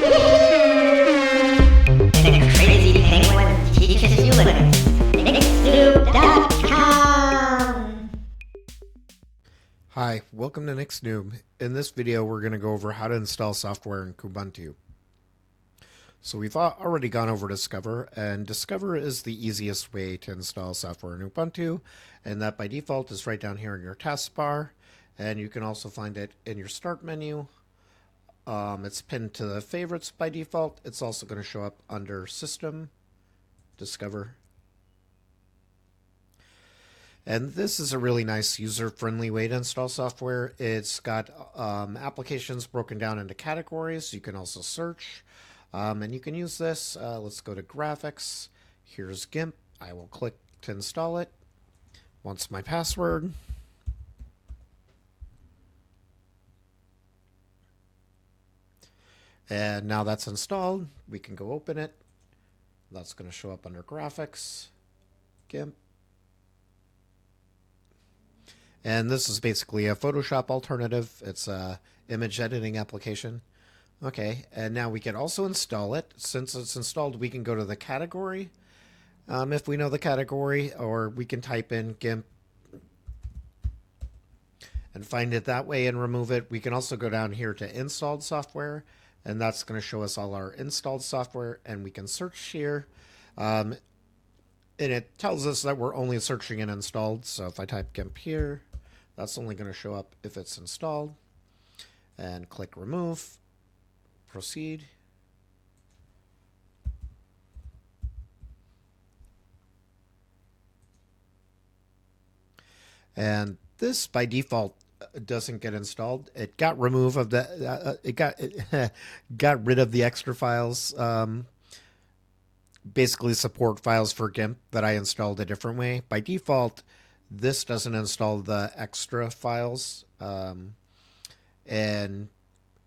The crazy penguin teaches you Linux. Nixnoob.com. Hi, welcome to Nixnoob. In this video, we're going to go over how to install software in Kubuntu. So we've already gone over Discover, and Discover is the easiest way to install software in Ubuntu, and that by default is right down here in your taskbar, and you can also find it in your Start menu. It's pinned to the favorites by default. It's also going to show up under System, Discover. And this is a really nice user-friendly way to install software. It's got applications broken down into categories. You can also search, and you can use this. Let's go to Graphics. Here's GIMP. I will click to install it. Wants my password. And now that's installed. We can go open it. That's going to show up under Graphics, GIMP. And this is basically a Photoshop alternative. It's a image editing application. Okay, and now we can also install it. Since it's installed, we can go to the category, if we know the category, or we can type in GIMP and find it that way and remove it. We can also go down here to installed software, and that's going to show us all our installed software, and we can search here. And it tells us that we're only searching in installed, so if I type GIMP here, that's only going to show up if it's installed. And click remove, proceed. And this by default doesn't get installed. It got removed of the it got rid of the extra files. Basically support files for GIMP that I installed a different way. By default, this doesn't install the extra files, and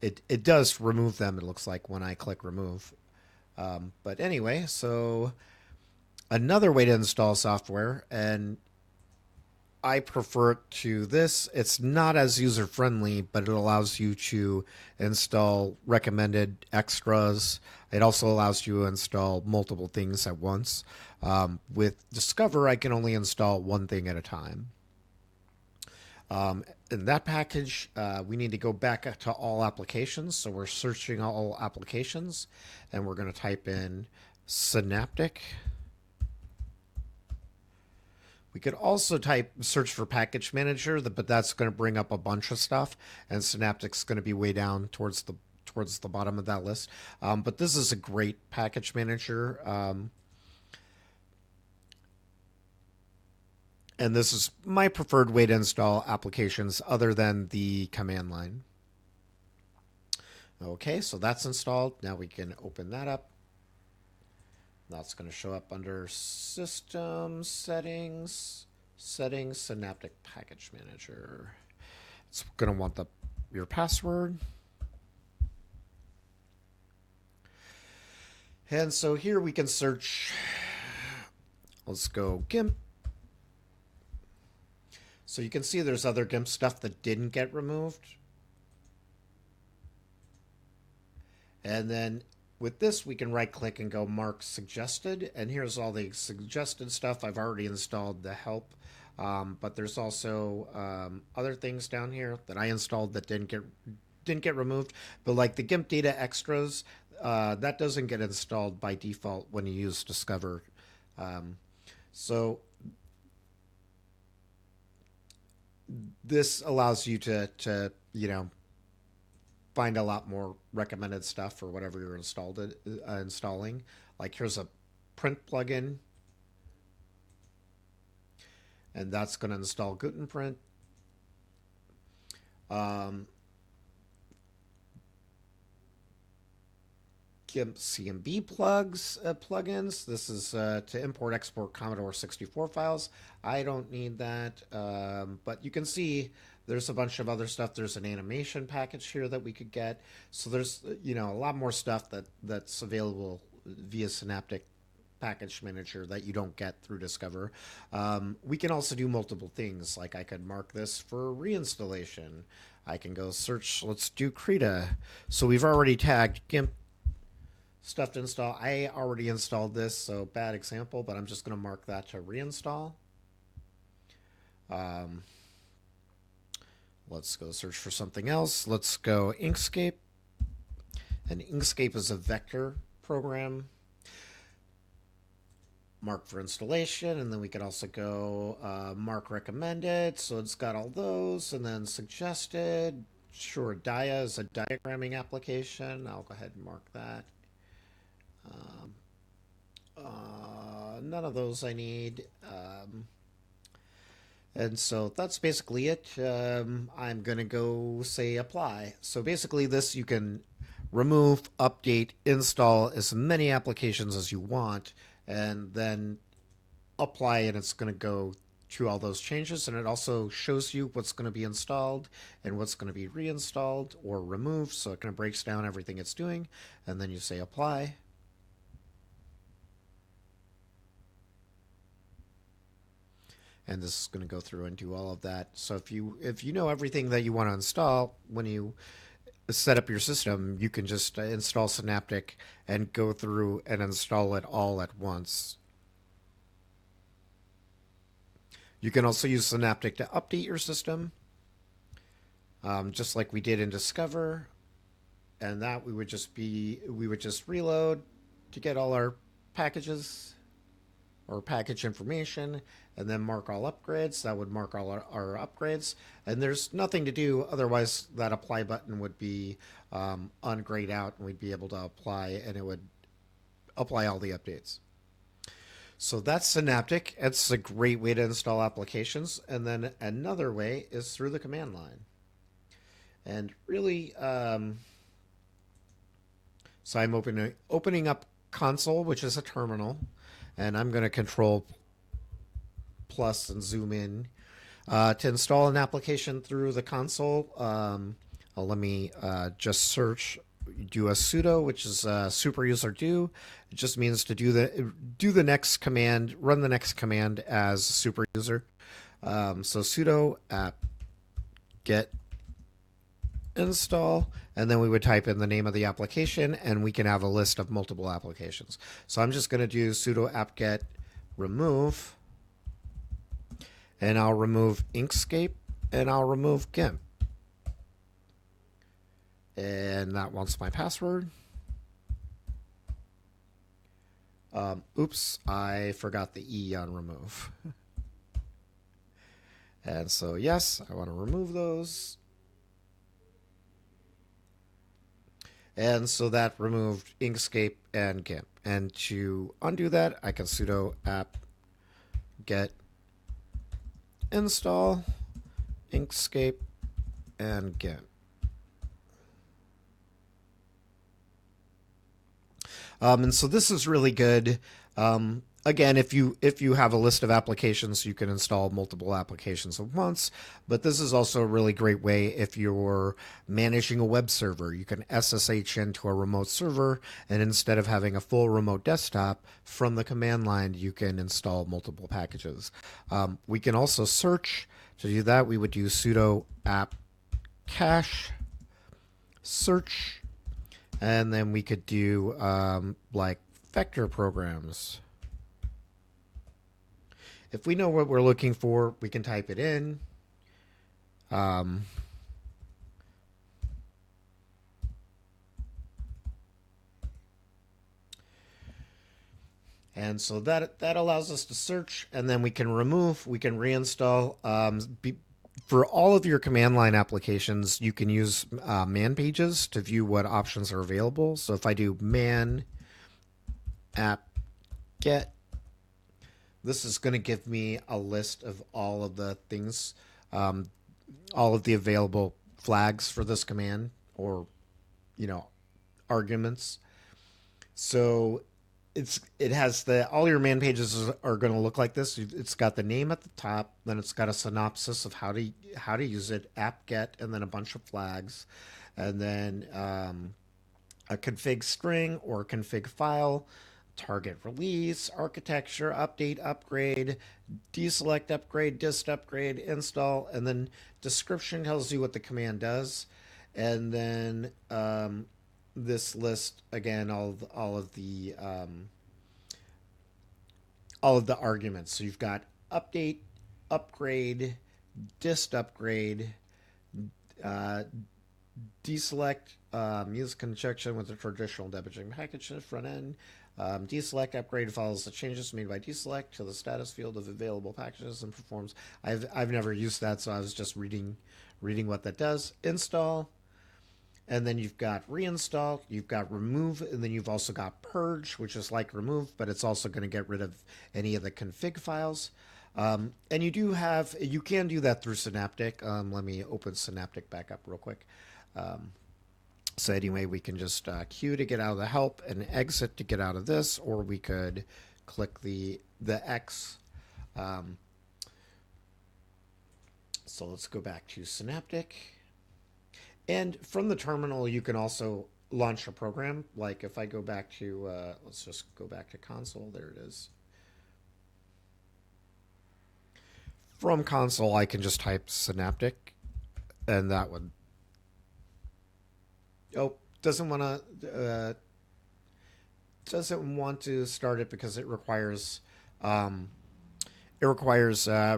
it does remove them, it looks like, when I click remove. But anyway, so another way to install software, and I prefer it to this. It's not as user-friendly, but it allows you to install recommended extras. It also allows you to install multiple things at once. With Discover, I can only install one thing at a time. In that package, we need to go back to all applications. So we're searching all applications, and we're going to type in Synaptic. We could also search for Package Manager, but that's going to bring up a bunch of stuff, and Synaptic's going to be way down towards the bottom of that list. But this is a great package manager, and this is my preferred way to install applications other than the command line. Okay, so that's installed. Now we can open that up. That's going to show up under System, Settings, Synaptic Package Manager. It's going to want your password. And so here we can search. Let's go GIMP. So you can see there's other GIMP stuff that didn't get removed. And then with this, we can right-click and go Mark Suggested, and here's all the suggested stuff. I've already installed the help, but there's also other things down here that I installed that didn't get removed. But like the GIMP data extras, that doesn't get installed by default when you use Discover. So this allows you to find a lot more recommended stuff for whatever you're installing. Like here's a print plugin, and that's going to install Gutenprint. GIMP CMB plugins. This is to import, export Commodore 64 files. I don't need that, but you can see there's a bunch of other stuff. There's an animation package here that we could get. So there's a lot more stuff that's available via Synaptic Package Manager that you don't get through Discover. We can also do multiple things. Like I could mark this for reinstallation. I can go search. Let's do Krita. So we've already tagged GIMP stuff to install. I already installed this, so bad example, but I'm just going to mark that to reinstall. Um, let's go search for something else. Let's go Inkscape. And Inkscape is a vector program. Mark for installation, and then we can also go mark recommended. So it's got all those, and then suggested. Sure, Dia is a diagramming application. I'll go ahead and mark that. None of those I need. And so that's basically it. I'm going to go say apply. So basically this you can remove, update, install as many applications as you want, and then apply, and it's going to go through all those changes, and it also shows you what's going to be installed and what's going to be reinstalled or removed. So it kind of breaks down everything it's doing, and then you say apply. And this is going to go through and do all of that. So if you know everything that you want to install when you set up your system, you can just install Synaptic and go through and install it all at once. You can also use Synaptic to update your system, just like we did in Discover. And that we would just reload to get all our packages or package information, and then mark all upgrades. That would mark all our upgrades, and there's nothing to do otherwise. That apply button would be ungrayed out, and we'd be able to apply, and it would apply all the updates. So that's Synaptic. It's a great way to install applications. And then another way is through the command line. And really, so I'm opening up console, which is a terminal, and I'm going to control plus and zoom in to install an application through the console. Let me just search, do a sudo, which is super user do. It just means to do the next command, run the next command as super user. So sudo apt-get install, and then we would type in the name of the application, and we can have a list of multiple applications. So I'm just going to do sudo apt-get remove, and I'll remove Inkscape, and I'll remove GIMP. And that wants my password. Oops, I forgot the E on remove. And so yes, I want to remove those. And so that removed Inkscape and GIMP. And to undo that, I can sudo apt-get install Inkscape and GIMP. And so this is really good. Again, if you have a list of applications, you can install multiple applications at once. But this is also a really great way if you're managing a web server. You can SSH into a remote server, and instead of having a full remote desktop, from the command line, you can install multiple packages. We can also search. To do that, we would do sudo apt cache search, and then we could do like vector programs. If we know what we're looking for, we can type it in. And so that allows us to search, and then we can remove, we can reinstall. For all of your command line applications, you can use man pages to view what options are available. So if I do man apt-get, this is going to give me a list of all of the things, all of the available flags for this command, or arguments. So it has all your man pages are going to look like this. It's got the name at the top, then it's got a synopsis of how to use it, apt-get, and then a bunch of flags, and then a config string or config file, target release, architecture, update, upgrade, deselect, upgrade, dist, upgrade, install, and then description tells you what the command does, and then this list again all of the arguments. So you've got update, upgrade, dist upgrade, uh, deselect music conjunction with the traditional debugging package front end. Deselect upgrade follows the changes made by deselect to the status field of available packages and performs. I've never used that, so I was just reading what that does. Install, and then you've got reinstall, you've got remove, and then you've also got purge, which is like remove, but it's also going to get rid of any of the config files. And you can do that through Synaptic. Let me open Synaptic back up real quick. So anyway, we can just Q to get out of the help and exit to get out of this, or we could click the X. So let's go back to Synaptic. And from the terminal, you can also launch a program. Like if I go back to, let's just go back to console. There it is. From console, I can just type Synaptic, and that would. Oh, doesn't want to start it because it requires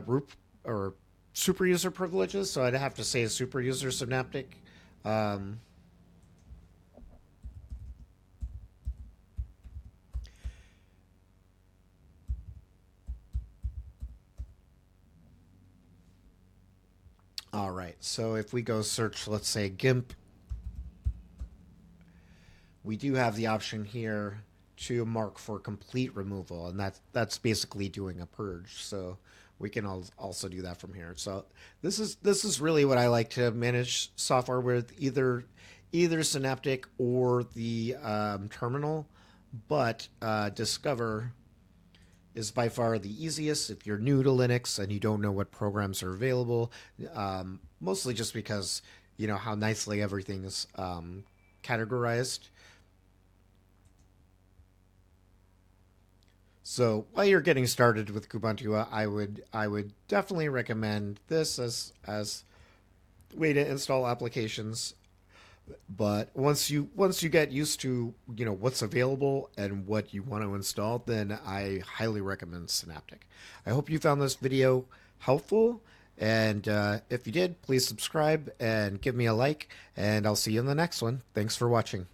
root or super user privileges. So I'd have to say super user Synaptic. Um, all right. So if we go search, let's say GIMP, we do have the option here to mark for complete removal, and that's basically doing a purge. So we can also do that from here. So this is really what I like to manage software with, either Synaptic or the terminal. But Discover is by far the easiest if you're new to Linux and you don't know what programs are available. Mostly just because you know how nicely everything is categorized. So while you're getting started with Kubuntu, I would definitely recommend this as way to install applications. But once you get used to what's available and what you want to install, then I highly recommend Synaptic. I hope you found this video helpful, and if you did, please subscribe and give me a like, and I'll see you in the next one. Thanks for watching.